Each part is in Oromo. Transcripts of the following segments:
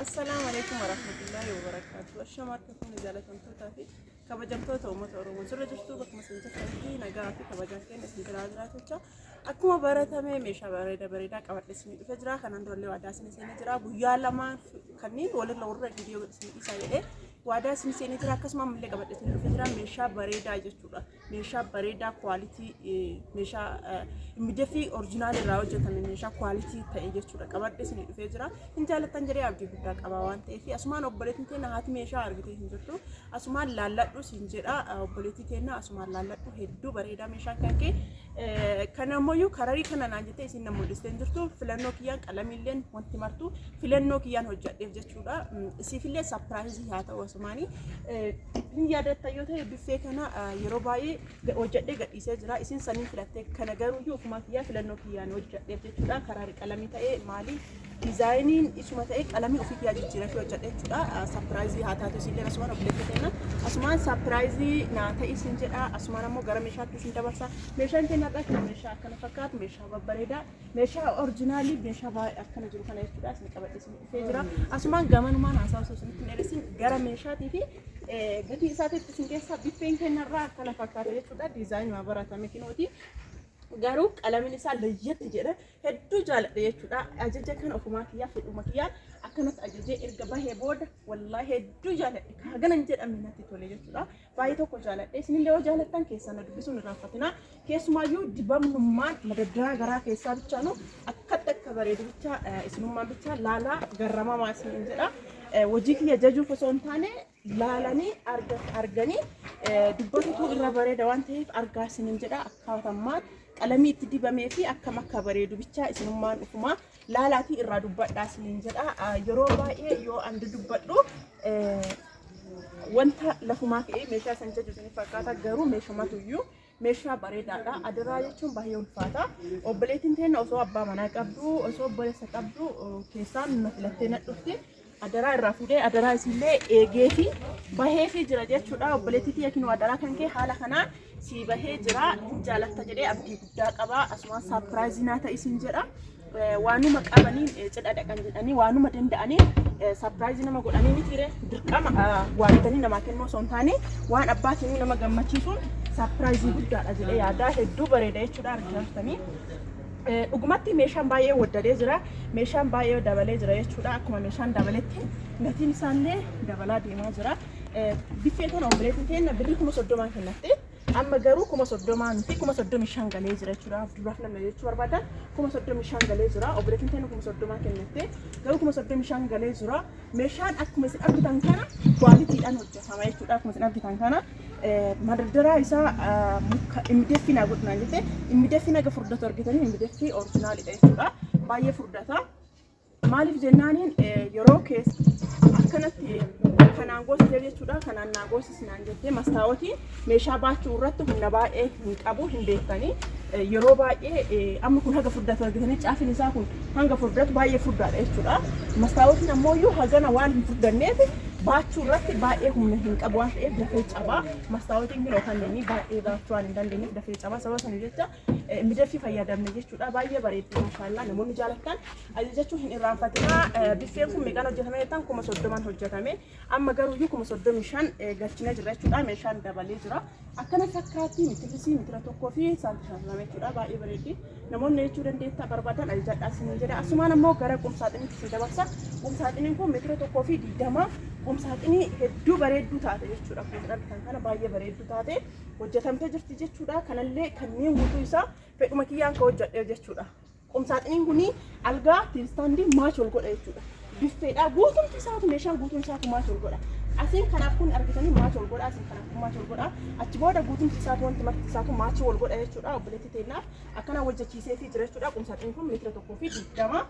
السلام عليكم ورحمة الله وبركاته. الشمال كفون إزالة توتا في كبجمتو تومة أرومون سر جستو بك مسنت في نجاة كبجم كين اسم تراجعات وجا أكما برتا ميشا بريدا كوات اسمي فجرا خنان دولي واداسني سيني جرا بويا لما خنين ولا لورا فيديو اسمي إسرائيل وادا اسمي سيني جرا كسمة من اللي كوات اسمي فجرا ميشا بريدا جستورا ميشا بريدا كواليتي ميشا مدفي أورجينال راوجة تامي ميشا كواليتي تأي جستورا كوات اسمي فجرا إن جالت تنجري أبدي بدا كباوان تأفي أسمان أبلتين تنا هات ميشا أرجتي هنجرتو أسمان لالاتو سنجرا أبلتي تنا أسمان لالاتو هدو بريدا ميشا كاكي كنا مويو كراري كنا نانجتي سينا مودستين جرتو فلانو كيان كلاميلين وانتي مرتو فلانو كيان هجات جستورا سيفيلي سبرايزي هاتا واسماني نيادة تايوتا بفكنا يروباي وجات جات إسجرا إسين سنين فلاتك كنا جارو يو فما كيا فلانو كيان وجات جستورا كراري كلامي تاي مالي ديزاينين اسمه تاي كلامي أوفيكيا جتيرا في وجات جستورا سبرايزي هاتا تسيلي أسمان أبلتنا أسمان سبرايزي ناتا إسنجرا أسمان مو غرام مشات تسنتا برسا مشان تنا كنا مشا كنا فكات مشا ببريدا مشا أورجينالي مشا با كنا جرو كنا يستودا اسمه كبر اسمه فيجرا أسمان غمان ما ناسا وسوسن نرسين غرام مشا تيفي غتي ساتي تسنجي سا بيفين كنا را كنا فكات يستودا ديزاين ما برا تامكينوتي garuu qalamiin isaa layyatti jedhe hedduu jaaladhe jechuudha. Ajaja kana ofumaa kiyyaa fedhuma kiyyaan akkanatti ajajee erga bahee booda wallaahi hedduu jaaladhe haganan jedhamne natti tole jechuudha. Baay'ee tokko jaaladhe isinillee yoo jaalattan keessan dubbisuun irraanfatina. Keessumaayyuu dibamnummaan madaddaa garaa keessaa bichaanu akkatti akka bareedu bicha isinummaan bicha laalaa garramamaa isin jedha. Wajii kiyya jajuuf osoo hin taane laalanii arganii dubbatutu irra bareeda waan ta'eef argaa isin jedha. Akkaatammaan qalamii itti dibamee fi akkam akka bareedu bicha isinummaan ufuma laalaatii irraa dubbadhaa isin jedha. Yeroo baay'ee yoo andi dubbadhu wanta lafumaa ka'ee meeshaa san jaju isin fakkaata garuu meeshamatuyyuu meeshaa bareedaadha. Adaraa jechuun baay'ee ulfaata. Obboleettiin teenya osoo abbaa manaa qabdu osoo obboleessa qabdu keessaan na filattee na dhufti. Adaraa irraa fuudhee adaraa isillee eegee fi bahee fi jira jechuudha. Obboleettii yookiin adaraa kan kee haala kanaan si bahee jira jaalatta jedhee abdii guddaa qaba. Asumaan saapiraayizii naa ta'e isin jedha. Waanuma qabaniin cidha dhaqan jedhanii waanuma danda'anii saapiraayizii nama godhanii mitiire dirqama waantanii namaa kennuu osoo hin taane waan abbaatiin nama gammachiisuun saapiraayizii guddaadha jedhee yaada. Hedduu bareeda jechuudha argitanii. Dhugumatti meeshaan baay'ee waddalee jira. Meeshaan baay'ee dabalee jira jechuudha. Akkuma meeshaan dabaletti gatiin isaallee dabalaa deemaa jira. Biffee kana obboleettiin teenya birrii 30 kennatte. Amma garuu 30 miti 35 galee jira jechuudha. Duraaf namni jechuu barbaadan 35 galee jira. Obboleettiin teenya 30 kennatte. Garuu 35 galee jira. Meeshaan akkuma isin argitan kana kwaalitiidhaan hojjetama jechuudha. Akkuma isin argitan kana madardara isaa imideffina godhunaan jettee imideffina ga furdatu argitanii imideffi orijinaalidha jechuudha. Baay'ee furdata. Maaliif jennaaniin yeroo keessa akkanatti kanaan goosisee jechuudha. Kanaan naa goosisnaan jettee mastaawotiin meeshaa baachuu irratti humna baay'ee hin qabu hin beektanii. Yeroo baay'ee amma kun haga furdatu argitanii caafin isaa kun hanga furdatu baay'ee furdaadha jechuudha. Mastaawotiin ammoo iyyuu hagana waan hin furdanneef baachuu irratti baay'ee humna hin qabu waan ta'eef dafee cabaa. Mastaawotiin kun kanneen baay'ee baachuu waan hin dandeenyeef dafee cabaa. Sababa sana jecha midafii fayyadamne jechuudha. Baay'ee bareeddi maashaallah namoonni jaalattan ajajachuu hin irraanfatina. Biffeen kun meeqaan hojjetame jettan 30 hojjetame. Amma garuu iyyuu 35 galchine jira jechuudha. Meeshaan dabalee jira. Akkana fakkaatti mitilisii mitira tokkoo fi saantimaa jechuudha. Baay'ee bareeddi. Namoonni jechuu dandeetta barbaadan ajajadhaa isin jedha. Asumaan ammoo gara qumsaaxiniitti si dabarsa. Qumsaaxiniin kun mitira tokkoo fi 20 qumsaaxinii hedduu bareedduu taate jechuudha. Kan kana baay'ee bareedduu taate hojjetamtee jirti jechuudha. Kanallee kanneen guutuu isaa fedhuma kiyyaan ka hojjedhee jechuudha. Qumsaaxiniin kuni algaa tiistaandii maachi ol godha jechuudha. Biffeedha guutumti isaatu meeshaan guutumti isaatu maachi ol godha. Asiin kanaaf kun argitanii maachi ol godha. Asiin kanaaf kun maachi ol godha. Achi booda guutumti isaatu wanti marti isaatu maachi ol godha jechuudha. Obboleettii teenyaaf akkana hojjechiisee fi jira jechuudha. Qumsaaxiniin kun meetira tokkoo fi 20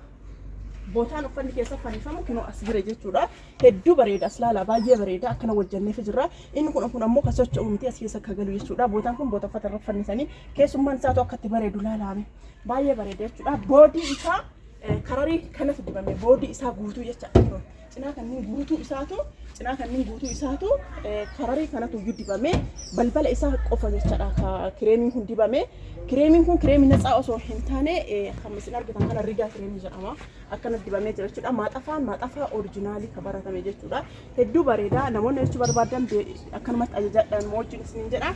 bootaan uffanni keessa fannifamu kunoo as jira jechuudha. Hedduu bareeda as laala baay'ee bareeda akkana wajjanneef jira. Inni kun ammoo kan socho'u miti as keessa akka galu jechuudha. Bootaan kun boota uffata irra fannisanii keessummaan isaatu akkatti bareedu laalaame. Baay'ee bareeda jechuudha. Boodii isaa kararii kanatti dibame boodii isaa guutuu jecha cinaa kanneen guutuu isaatu kararii kanatu dibamee balbala isaa qofa jechaadha kireemiin kun dibamee kireemiin kun kireemii natsaa osoo hin taane kan isin argitan kana rigaa kireemii jedhama akkana dibamee jira jechuudha maaxafaa oriijinaalii kan baratame jechuudha hedduu bareedaa namoonni jechuu barbaadan akkanumatti ajajadhaan wajjin isin jedha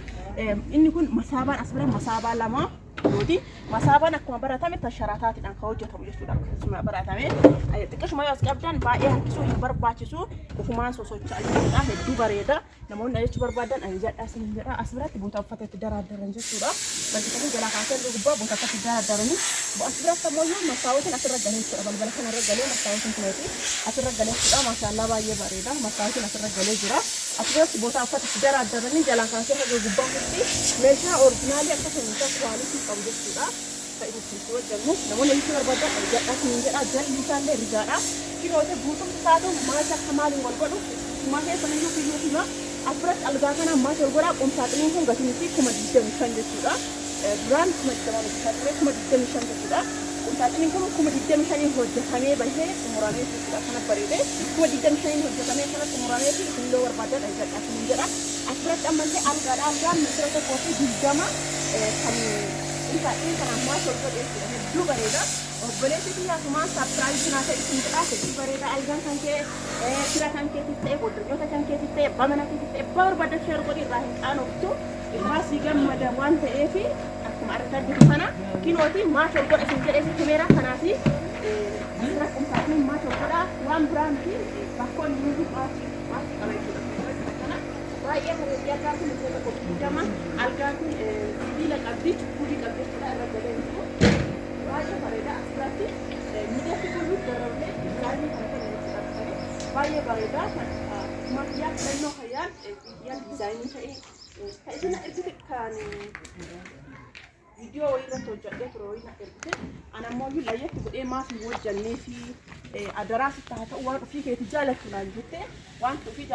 inni kun masaabaan as bira masaabaa lama Jadi masaban akkuma baratame tasharataatiidhaan kan hojjetamu jechuudha. Akkasuma baratame xiqqashuma yoo as qabdan baay'ee harkisuu hin barbaachisu ufumaan sosocho'aa jechuudha. Hedduu bareeda namoonni ajajachuu barbaadan ajajadhaa isin jedha. As biratti boota uffata itti daraadaran jechuudha. Balbala jalaa kaasee gubbaa boota uffata itti daraadaranii as biratti ammoo masaawotiin asirra galee jechuudha. Balbala kanarra galee masaawotiin kuneeti asirra galee jechuudha. Maashaallah baay'ee bareeda. Masaawotiin asirra galee jira. As biratti boota uffata itti daraadaranii jalaa kaasee gubbaa kutti meeshaa oriijinaalii akkasumas kwaaliti qabu jechuudha. Ta'ee wajjin namoonni itti barbaadan ajajadhaa isin jedha. Jalli isaallee rigaadha. Kiloota guutumti isaatu maasha akka maaliin wal godhu maashee saniyyuu kiyyuutima asirratti algaa kana maasha wal godhaa qomsaaxiniin kun gatiin isii 25 jechuudha. Duraan 25 jechuudha. Qomsaaxiniin kun 25 hojjetamee bahee xumuramee jechuudha. Kana bareedee 25 hojjetamee kana xumuramee fi isinillee barbaadan ajajadhaa isin jedha. Asirratti ammallee algaadha. Algaan misira tokkoo fi 20 kan ini kan amma soalnya itu hedduu bareeda obboleessi kiyyaa sumaan surprise naa ta'e isin jedhaa hedduu bareeda algaan kan kee fira kan keetis ta'e goduryoota kan keetis ta'e bamana keetis ta'e barbaada sheer godhi irraa hin qaanoftu irraa si gammada waan ta'eef akkuma argaa jirtu kana kinooti maashal godha isin jedhee si kimeera kanaafi asirra qumsaatiin maashal godha waan biraan fi bakkoon nuti maashal qaba jechuudha. Baay'ee bareedaa kan nuti qophii algaan kun sibiila qabdi cuqquli qabdi jechuudha irra galee jiru. Baay'ee bareedaa asirratti miidhagsi kun darabee isaanii kan ta'e baay'ee bareedaa makiyaa filannoo fayyaan diizaayinii ta'e isin irratti kan viidiyoo irratti hojjadhee ture wayina ergite anammoo layyatti godhee maafi hojjannee fi adaraa sitti haa ta'u waan ofii keetii jaallattu naan jettee waan ofii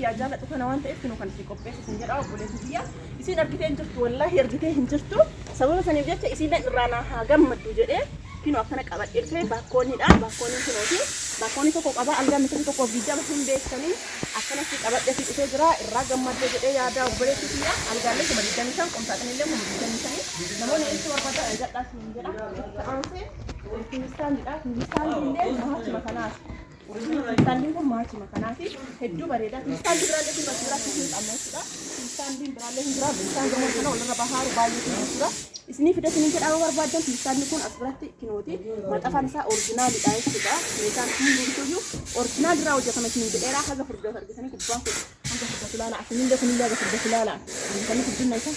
jaalladhu kana waan ta'eef kinu kan isin qopheessisin jedha obboleessi kiyya isin argitee hin jirtu wallaahi argitee hin jirtu sababa saniif jecha isinillee irraa naa haa gammaddu jedhee kinu akkana qabadhee dhufe baakkoonidha baakkooniin kunooti baakkoonii tokko qaba algaa misirri tokko viidiyoo hin beektanii akkanatti qabadhee fi dhufee jira irraa gammadde jedhee yaada obboleessi kiyya algaallee kuma 25 qomsaaxinillee kuma 25 namoonni itti barbaadan ajajadhaa isin jedha itti aansee Kinistaanidha. Kinistaanillee maachima kanaati. Kinistaanliin kun maachima kanaati. Hedduu bareeda. Kinistaanli biraallee kun asirratti hin qabne jechuudha. Kinistaanliin biraallee hin jira. Kinistaanli gamoo kana walirra bahaaru baay'ee hin jechuudha. Isinii fidatanii jedhaa barbaadan kinistaanli kun asirratti kinooti. Maxxafaan isaa oriijinaalidha jechuudha. Meeshaan kun hundumtuyyuu oriijinaalirraa hojjetame isin jedheeraa haga furdoo argitanii gubbaan kun hanga furdoo ilaala. Asinillee kunillee haga furdoo ilaala. Kan furdinna isaa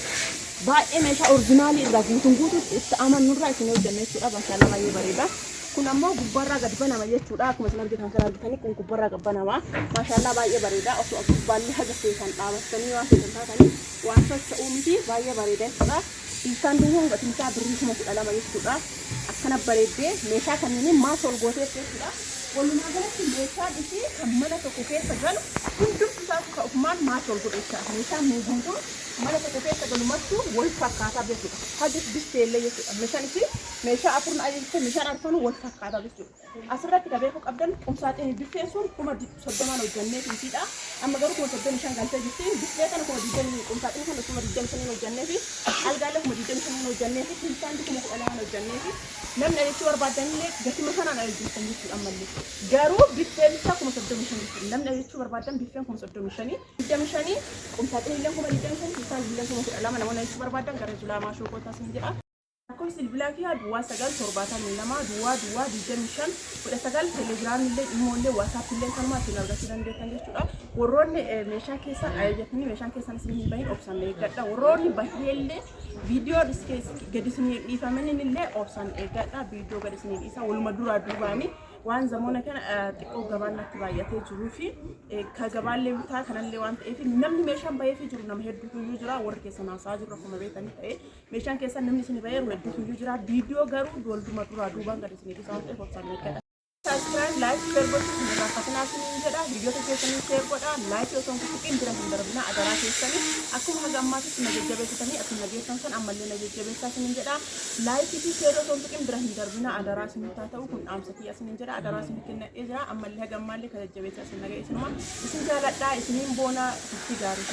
baay'ee meeshaa oriijinaalii irraa guutuun itti amanurraa isin hojjenne jechuudha. Maashaallah baay'ee bareeda. Kun ammoo gubbaarraa gad banama jechuudha. Akkuma isin argitan kan argitanii kun gubbaarraa gad banama. Maashaallah baay'ee bareeda. Osoo gubbaallee haga keessan dhaabattanii waan keessan taatanii waan socho'uu miti baay'ee bareeda jechuudha. Isaan duwwaan gatiin isaa birrii 12 jechuudha. Akkana bareeddee meeshaa kanneen maas ol gootee jechuudha. Walumaa galatti meeshaan isii kan mana tokko keessa galu hundumti isaatu kan ofumaan maas ol godhecha. Meeshaan meeguutuu mana tokko keessa galumattuu wal fakkaataa jechuudha. Hajjis bisteellee jechuudha. Meeshaan isii meeshaa afurna ajajite meeshaan arfanu wal fakkaataa jechuudha. Asirratti qabeeku qabdan qumsaaxeen biffeen sun 30 hojjannee fiisiidha. Amma garuu 35 galtee jirti. Biffee kana 20 qumsaaxeen kana 25 hojjannee fi algaalee 25 hojjannee fi kiristaanli 12 hojjannee fi namni ajajachuu barbaadanillee gatima kanaan ajajatan jechuudha ammallee. Garuu biffeen isaa 35 namni ajajachuu barbaadan biffeen 35 qumsaaxeenillee 25 isaan illee 12 namoonni ajajachuu barbaadan gara Zulaamaa Shookootaa sin jedha. Akkuma silbilaa fi duwwaa 972 duwwaa 25 19 teelegiraamillee immoollee waasaapillee kanumaa isin argachuu dandeettan jechuudha. Warroonni meeshaa keessan ajajatanii meeshaan keessan isin hin bahin obsan eeggadha. Warroonni baheellee viidiyoo gadi isin dhiifamanillee obsan eeggadha. Viidiyoo gadi isin dhiisa waluma duraa duubaanii waan zamoona kana xiqqoo gabaan natti baay'atee jiruu fi ka gabaallee bitaa kanallee waan ta'eef namni meeshaan bahee fi jiru nama hedduutu iyyuu jira warri keessan haasaa jiru akkuma beekanii ta'e meeshaan keessan namni isin bahee hedduutu iyyuu jira viidiyoo garuu walduma duraa duubaan gadi isin dhiisa waan ta'eef obsan eeggadha. subscribe, like, share gochuun hin irraanfatinaa isiniin jedha. Viidiyoota keessanii share godhaa. Like osoo hin tuqin bira hin darbinaa adaraa keessanii. Akkuma haga ammaatitti na jajjabeessitanii asii nageessan san ammallee na jajjabeessaa isiniin jedha. Like fi share osoo hin tuqin bira hin darbinaa adaraa isinitti haa ta'u kun dhaamsa kiyya isiniin jedha. Adaraa isin kennadhee jira. Ammallee haga ammaallee ka jajjabeessaa isin naga'e isinuma. Isin jaaladhaa isiniin boona itti gaarii